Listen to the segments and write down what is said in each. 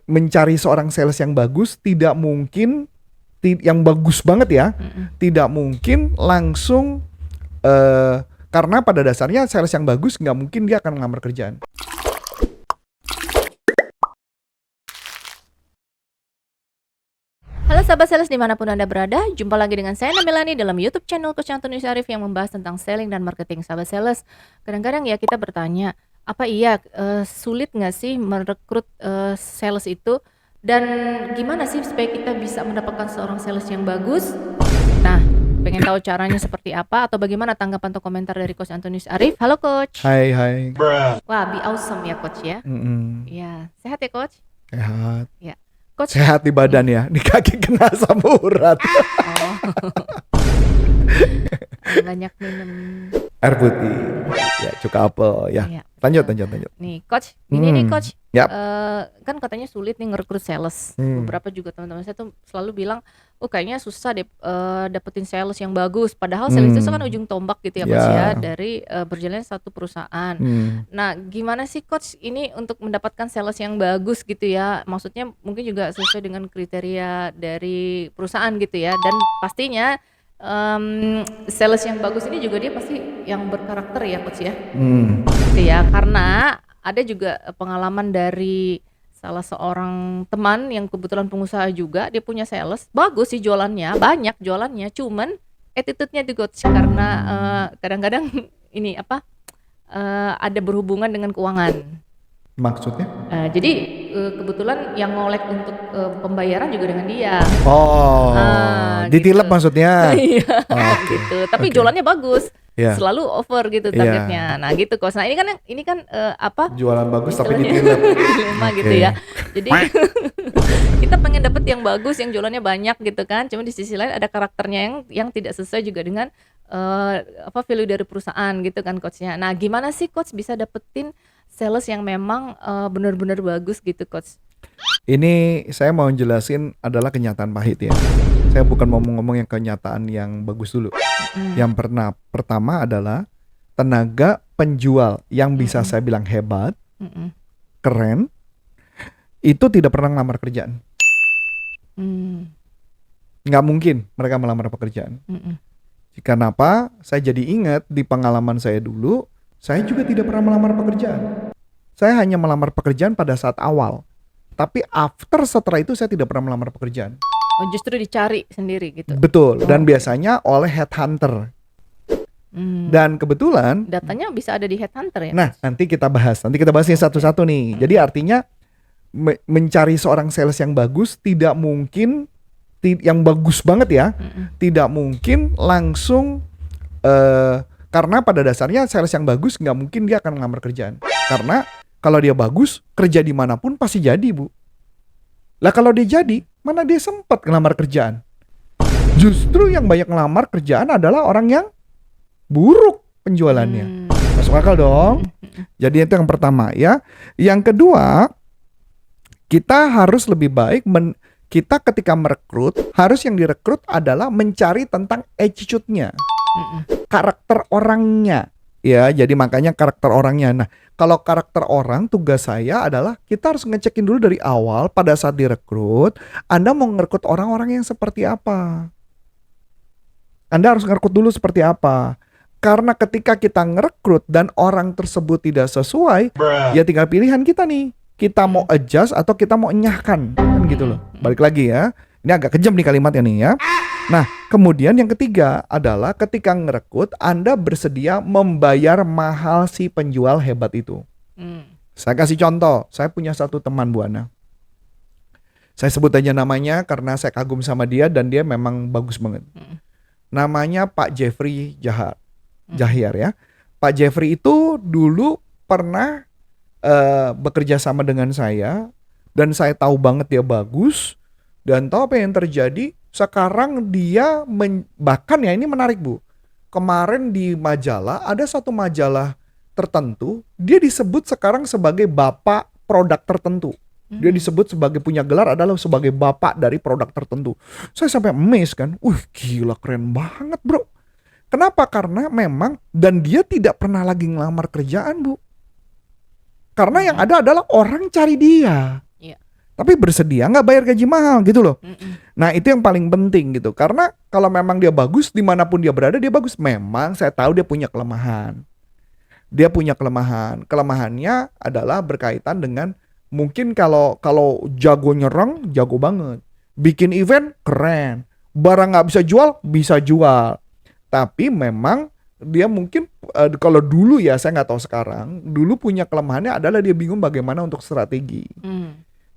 mencari seorang sales yang bagus tidak mungkin yang bagus banget ya, tidak mungkin langsung karena pada dasarnya sales yang bagus nggak mungkin dia akan ngelamar kerjaan. Halo sahabat sales dimanapun Anda berada, jumpa lagi dengan saya Namelani dalam YouTube channel Coach Antonius Arif yang membahas tentang selling dan marketing. Sahabat sales, kadang-kadang ya kita bertanya, apa iya sulit nggak sih merekrut sales itu? Dan gimana sih supaya kita bisa mendapatkan seorang sales yang bagus? Nah, pengen tahu caranya seperti apa atau bagaimana tanggapan atau komentar dari Coach Antonius Arif? Halo Coach. Hai. Wah, be awesome ya Coach ya. Ya, sehat ya Coach? Sehat. Ya. Coach, sehat di badan ya, di kaki kena asam urat. oh. Banyak minum air putih, ya cuka apel ya. Iya, Lanjut. nih Coach, ini nih Coach, Yap. kan katanya sulit nih ngerekrut sales. Beberapa juga teman-teman saya tuh selalu bilang, kayaknya susah deh dapetin sales yang bagus. Padahal sales itu kan ujung tombak gitu ya Coach ya, dari berjalannya satu perusahaan. Nah, gimana sih Coach ini untuk mendapatkan sales yang bagus gitu ya? Maksudnya mungkin juga sesuai dengan kriteria dari perusahaan gitu ya. Dan pastinya sales yang bagus ini juga dia pasti yang berkarakter ya Coach ya. Gitu ya, karena ada juga pengalaman dari salah seorang teman yang kebetulan pengusaha juga, dia punya sales bagus sih jualannya, banyak jualannya, cuman attitude-nya tuh Coach, karena kadang-kadang ini ada berhubungan dengan keuangan. Maksudnya? Jadi kebetulan yang ngolek untuk pembayaran juga dengan dia. Ditilep gitu. Maksudnya? Iya, gitu. Tapi jualannya bagus, selalu over gitu targetnya. Nah gitu Coach. Nah ini kan jualan bagus tapi ditilep. Dilema gitu ya. Jadi kita pengen dapet yang bagus, yang jualannya banyak gitu kan. Cuma di sisi lain ada karakternya yang tidak sesuai juga dengan value dari perusahaan gitu kan Coachnya. Nah gimana sih Coach bisa dapetin sales yang memang benar-benar bagus gitu Coach? Ini saya mau jelasin adalah kenyataan pahit ya. Saya bukan mau ngomong yang kenyataan yang bagus dulu. Yang pertama adalah tenaga penjual yang bisa saya bilang hebat, keren, itu tidak pernah ngelamar kerjaan. Nggak mungkin mereka melamar pekerjaan. Kenapa? Saya jadi ingat di pengalaman saya dulu, saya juga tidak pernah melamar pekerjaan. Saya hanya melamar pekerjaan pada saat awal. Tapi setelah itu saya tidak pernah melamar pekerjaan. Oh, justru dicari sendiri gitu? Betul, dan biasanya oleh headhunter. Dan kebetulan datanya bisa ada di headhunter ya? Nah, nanti kita bahas ini satu-satu nih. Jadi artinya mencari seorang sales yang bagus tidak mungkin yang bagus banget ya. Tidak mungkin langsung karena pada dasarnya sales yang bagus nggak mungkin dia akan ngelamar kerjaan. Karena kalau dia bagus, kerja dimanapun pasti jadi Bu. Lah kalau dia jadi, mana dia sempat ngelamar kerjaan? Justru yang banyak ngelamar kerjaan adalah orang yang buruk penjualannya. Masuk akal dong? Jadi itu yang pertama ya. Yang kedua, kita harus lebih baik kita ketika merekrut, harus yang direkrut adalah mencari tentang attitude-nya, karakter orangnya. Ya, jadi makanya karakter orangnya. Nah, kalau karakter orang, tugas saya adalah kita harus ngecekin dulu dari awal pada saat direkrut, Anda mau ngerekrut orang-orang yang seperti apa. Anda harus ngerekrut dulu seperti apa. Karena ketika kita ngerekrut dan orang tersebut tidak sesuai, ya tinggal pilihan kita nih. Kita mau adjust atau kita mau enyahkan. Kan gitu loh. Balik lagi ya. Ini agak kejam nih kalimatnya nih ya. Nah, kemudian yang ketiga adalah ketika ngerekrut, Anda bersedia membayar mahal si penjual hebat itu. Saya kasih contoh, saya punya satu teman Bu Ana. Saya sebut aja namanya karena saya kagum sama dia dan dia memang bagus banget. Namanya Pak Jeffrey Jahiar ya. Pak Jeffrey itu dulu pernah bekerja sama dengan saya dan saya tahu banget dia bagus dan tahu apa yang terjadi. Sekarang dia bahkan ya ini menarik Bu. Kemarin di majalah ada satu majalah tertentu, dia disebut sekarang sebagai bapak produk tertentu. Dia disebut sebagai punya gelar adalah sebagai bapak dari produk tertentu. Saya sampai amazed kan. Gila keren banget bro. Kenapa? Karena memang dan dia tidak pernah lagi ngelamar kerjaan Bu. Karena yang ada adalah orang cari dia. tapi bersedia nggak bayar gaji mahal gitu loh. Nah itu yang paling penting gitu, karena kalau memang dia bagus dimanapun dia berada dia bagus. Memang saya tahu dia punya kelemahan. Kelemahannya adalah berkaitan dengan mungkin kalau jago nyerang, jago banget. Bikin event keren. Barang nggak bisa jual. Tapi memang dia mungkin kalau dulu ya, saya nggak tahu sekarang. Dulu punya kelemahannya adalah dia bingung bagaimana untuk strategi.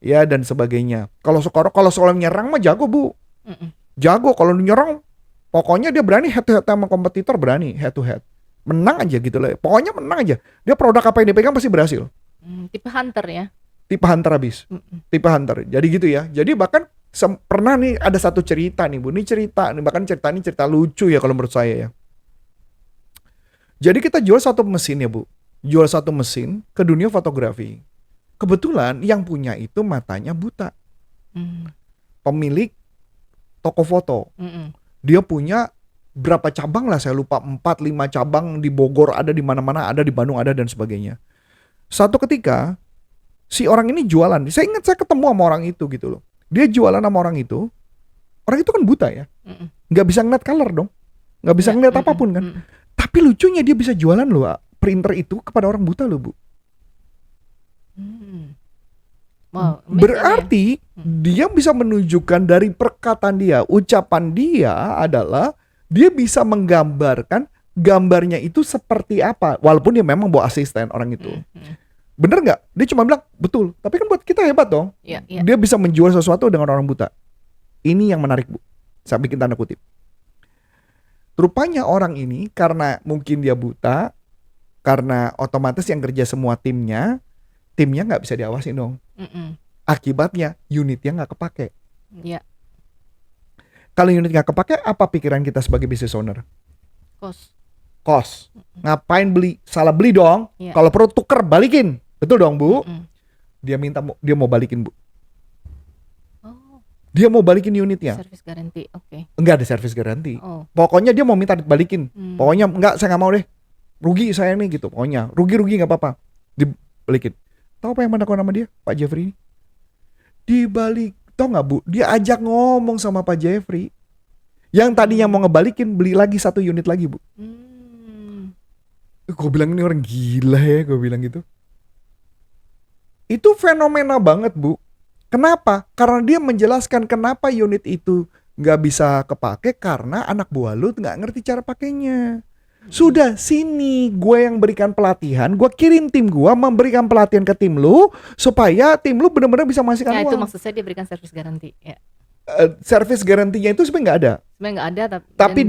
Ya dan sebagainya. Kalau soal nyerang mah jago, Bu. Jago kalau nyerang, pokoknya dia berani head to head sama kompetitor, berani head to head. Menang aja gitu loh. Pokoknya menang aja. Dia produk apa yang dipegang pasti berhasil. Tipe hunter ya. Tipe hunter habis. Tipe hunter. Jadi gitu ya. Jadi bahkan pernah nih ada satu cerita nih Bu. Ini cerita lucu ya kalau menurut saya ya. Jadi kita jual satu mesin ya Bu. Jual satu mesin ke dunia fotografi. Kebetulan yang punya itu matanya buta. Pemilik toko foto. Dia punya berapa cabang lah, saya lupa, 4-5 cabang di Bogor ada, di mana-mana ada, di Bandung ada dan sebagainya. Satu ketika si orang ini jualan. Saya ingat saya ketemu sama orang itu gitu loh. Dia jualan sama orang itu. Orang itu kan buta ya. Nggak bisa ngeliat color dong. Nggak bisa ngeliat apapun kan. Tapi lucunya dia bisa jualan loh printer itu kepada orang buta loh Bu. Wow, berarti dia bisa menunjukkan dari perkataan dia, ucapan dia adalah dia bisa menggambarkan gambarnya itu seperti apa. Walaupun dia memang bawa asisten orang itu. Bener nggak? Dia cuma bilang, betul. Tapi kan buat kita hebat dong. Dia bisa menjual sesuatu dengan orang buta. Ini yang menarik Bu. Saya bikin tanda kutip. Rupanya orang ini karena mungkin dia buta, karena otomatis yang kerja semua timnya nggak bisa diawasin dong. Akibatnya unitnya nggak kepake. Kalau unit nggak kepake, apa pikiran kita sebagai business owner? Cost. Ngapain beli? Salah beli dong. Kalau perlu tuker, balikin. Betul dong Bu. Dia mau balikin Bu. Dia mau balikin unitnya. Service garansi, oke. Enggak ada service garansi. Pokoknya dia mau minta dibalikin. Pokoknya enggak, saya nggak mau deh. Rugi saya nih gitu. Pokoknya rugi nggak apa-apa. Dibalikin. Tahu apa yang mana nama dia? Pak Jeffrey ini. Dibalik. Tahu nggak Bu? Dia ajak ngomong sama Pak Jeffrey. Yang tadinya mau ngebalikin, beli lagi satu unit lagi Bu. Gue bilang ini orang gila ya, gue bilang gitu. Itu fenomena banget Bu. Kenapa? Karena dia menjelaskan kenapa unit itu nggak bisa kepake karena anak buah lu nggak ngerti cara pakainya. Sudah sini gue yang berikan pelatihan, gue kirim tim gue memberikan pelatihan ke tim lu supaya tim lu benar-benar bisa menghasilkan uang. Itu maksud saya dia berikan service garansi. Ya. Service garantinya itu sebenarnya nggak ada. Sebenarnya nggak ada, tapi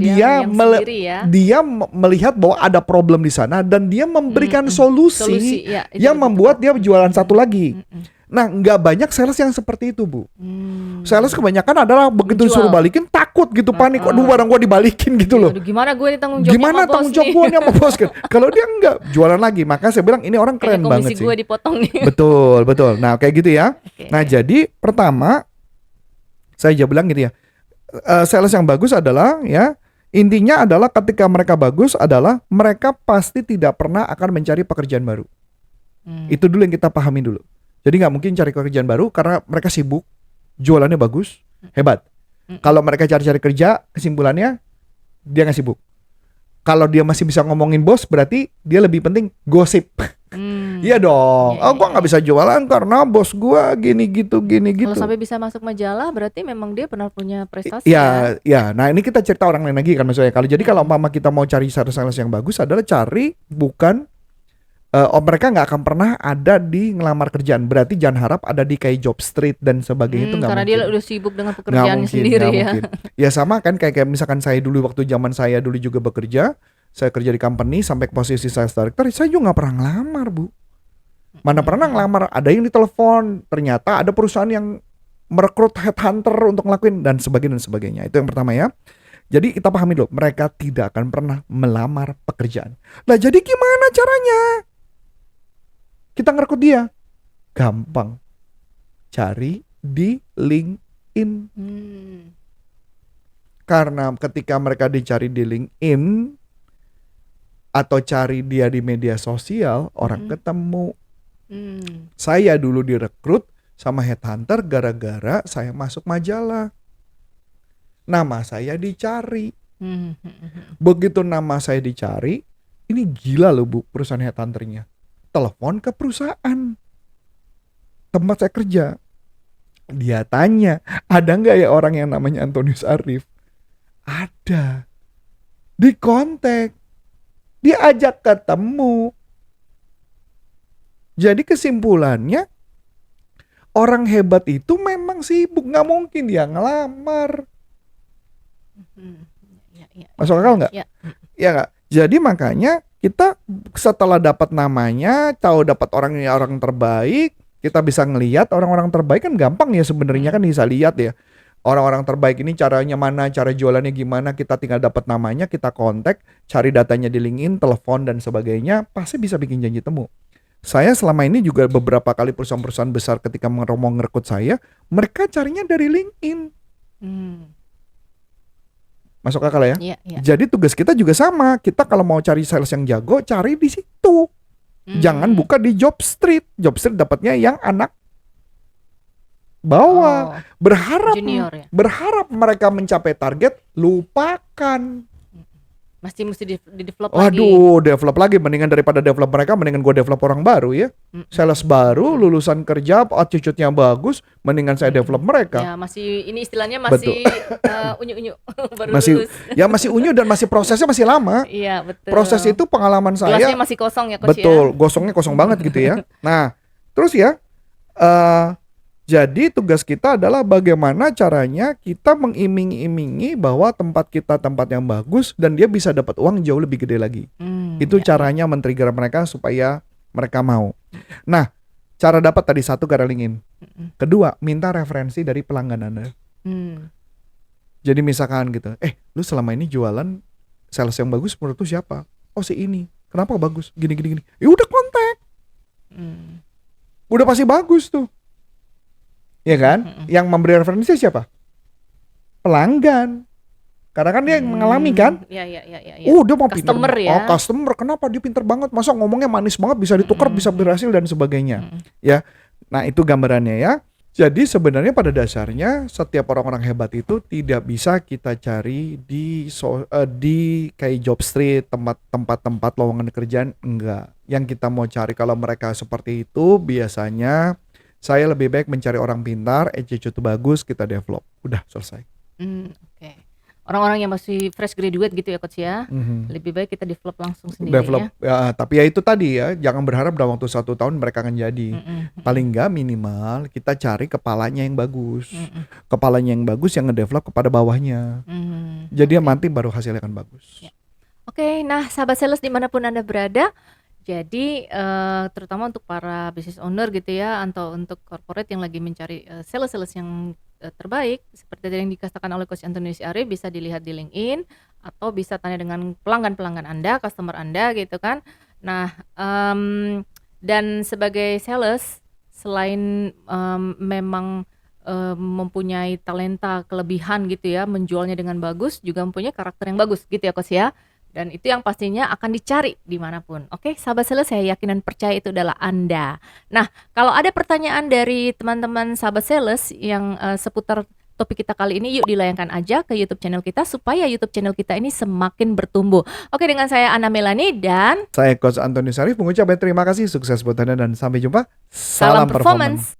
dia melihat bahwa ada problem di sana dan dia memberikan solusi ya, yang membuat dia jualan satu lagi. Nah, nggak banyak sales yang seperti itu Bu. Sales kebanyakan adalah begitu suruh balikin takut gitu, panik. Aduh, barang gua dibalikin gitu loh. Aduh, gimana gue nih tanggung jawabnya gimana sama tanggung jawab gue nih sama bos kan? Kalau dia enggak, jualan lagi. Maka saya bilang ini orang keren banget sih. Komisi gue dipotong nih. Betul. Nah, kayak gitu ya. Nah, jadi pertama saya bilang gitu ya. Sales yang bagus adalah ya, intinya adalah ketika mereka bagus adalah mereka pasti tidak pernah akan mencari pekerjaan baru. Itu dulu yang kita pahami dulu. Jadi nggak mungkin cari pekerjaan baru karena mereka sibuk, jualannya bagus, hebat. Kalau mereka cari-cari kerja, kesimpulannya dia nggak sibuk. Kalau dia masih bisa ngomongin bos, berarti dia lebih penting gosip. Iya dong. Gua nggak bisa jualan karena bos gua gini gitu. Kalau sampai bisa masuk majalah, berarti memang dia pernah punya prestasi. Ya. Nah ini kita cerita orang lain lagi kan maksudnya. Kalau umpama kita mau cari sales yang bagus adalah cari bukan mereka nggak akan pernah ada di ngelamar kerjaan. Berarti jangan harap ada di kayak job street dan sebagainya itu nggak mungkin. Karena dia udah sibuk dengan pekerjaannya sendiri ya. Ya sama kan kayak misalkan saya dulu waktu zaman saya dulu juga bekerja. Saya kerja di company sampai ke posisi sales director. Saya juga nggak pernah ngelamar Bu. Mana pernah ngelamar. Ada yang ditelepon. Ternyata ada perusahaan yang merekrut headhunter untuk ngelakuin dan sebagainya. Itu yang pertama ya. Jadi kita pahami dulu. Mereka tidak akan pernah melamar pekerjaan. Nah jadi gimana caranya? Kita ngerekrut dia. Gampang. Cari di LinkedIn. Karena ketika mereka dicari di LinkedIn atau cari dia di media sosial, orang ketemu. Saya dulu direkrut sama headhunter gara-gara saya masuk majalah. Nama saya dicari. Begitu nama saya dicari, ini gila loh Bu perusahaan headhunternya. Telepon ke perusahaan tempat saya kerja. Dia tanya, ada nggak ya orang yang namanya Antonius Arif? Ada. Dikontak. Diajak ketemu. Jadi kesimpulannya, orang hebat itu memang sibuk. Nggak mungkin dia ngelamar. Masuk akal nggak? Ya. Ya nggak? Jadi makanya kita setelah dapat namanya, tahu dapat orang terbaik, kita bisa ngelihat orang-orang terbaik kan gampang ya sebenarnya kan bisa lihat ya. Orang-orang terbaik ini caranya mana, cara jualannya gimana, kita tinggal dapat namanya, kita kontak, cari datanya di LinkedIn, telepon dan sebagainya, pasti bisa bikin janji temu. Saya selama ini juga beberapa kali perusahaan-perusahaan besar ketika mau ngerekrut saya, mereka carinya dari LinkedIn. Masuk akal ya? Iya. Jadi tugas kita juga sama. Kita kalau mau cari sales yang jago, cari di situ. Jangan buka di job street. Job street dapatnya yang anak bawah. Junior ya? Berharap mereka mencapai target, lupakan. Mesti di-develop lagi. Waduh, develop lagi. Mendingan daripada develop mereka, mendingan gue develop orang baru ya. Sales baru, lulusan kerja, attitude-nya bagus, mendingan saya develop mereka. Ya, masih ini istilahnya masih unyu-unyu baru masih lulus. Ya masih unyu dan masih prosesnya masih lama. Iya, betul. Proses itu pengalaman saya. Gelasnya masih kosong ya, Coach betul, gosongnya kosong banget gitu ya. Nah, terus ya, jadi tugas kita adalah bagaimana caranya kita mengiming-imingi bahwa tempat kita tempat yang bagus dan dia bisa dapat uang jauh lebih gede lagi. Itu caranya men-trigger mereka supaya mereka mau. Nah, cara dapat tadi satu gara LinkedIn. Kedua, minta referensi dari pelanggan Anda. Jadi misalkan gitu, lu selama ini jualan sales yang bagus menurut lu siapa? Oh si ini. Kenapa bagus? Gini. Ya udah kontak. Udah pasti bagus tuh. Ya kan? Yang memberi referensi siapa? Pelanggan. Karena kan dia yang mengalami kan? Iya. Dia mau Customer pinter. ya. Customer. Kenapa dia pinter banget? Masa ngomongnya manis banget, bisa ditukar, bisa berhasil dan sebagainya. Ya. Nah, itu gambarannya ya. Jadi sebenarnya pada dasarnya setiap orang-orang hebat itu tidak bisa kita cari di kayak job street, tempat-tempat lowongan kerjaan, enggak. Yang kita mau cari kalau mereka seperti itu biasanya saya lebih baik mencari orang pintar, attitude bagus, kita develop. Udah selesai. Oke. Orang-orang yang masih fresh graduate gitu ya Coach ya. Lebih baik kita develop langsung sendiri ya. Tapi ya itu tadi ya, jangan berharap dalam waktu 1 tahun mereka akan jadi. Paling enggak minimal kita cari kepalanya yang bagus. Kepalanya yang bagus yang ngedevelop kepada bawahnya. Jadi nanti baru hasilnya akan bagus. Ya. Oke, nah sahabat sales dimanapun Anda berada, jadi terutama untuk para business owner gitu ya, atau untuk corporate yang lagi mencari sales-sales yang terbaik, seperti yang dikatakan oleh Coach Antonius Arif, bisa dilihat di LinkedIn atau bisa tanya dengan pelanggan-pelanggan Anda, customer Anda gitu kan. Nah, dan sebagai sales, selain memang mempunyai talenta kelebihan gitu ya, menjualnya dengan bagus, juga mempunyai karakter yang bagus gitu ya Coach ya. Dan itu yang pastinya akan dicari dimanapun. Oke, sahabat sales, saya yakin dan percaya itu adalah Anda. Nah, kalau ada pertanyaan dari teman-teman sahabat sales yang seputar topik kita kali ini, yuk dilayangkan aja ke YouTube channel kita supaya YouTube channel kita ini semakin bertumbuh. Oke, dengan saya Ana Melani dan saya Coach Antonius Arif mengucapkan terima kasih, sukses buat Anda dan sampai jumpa. Salam performance.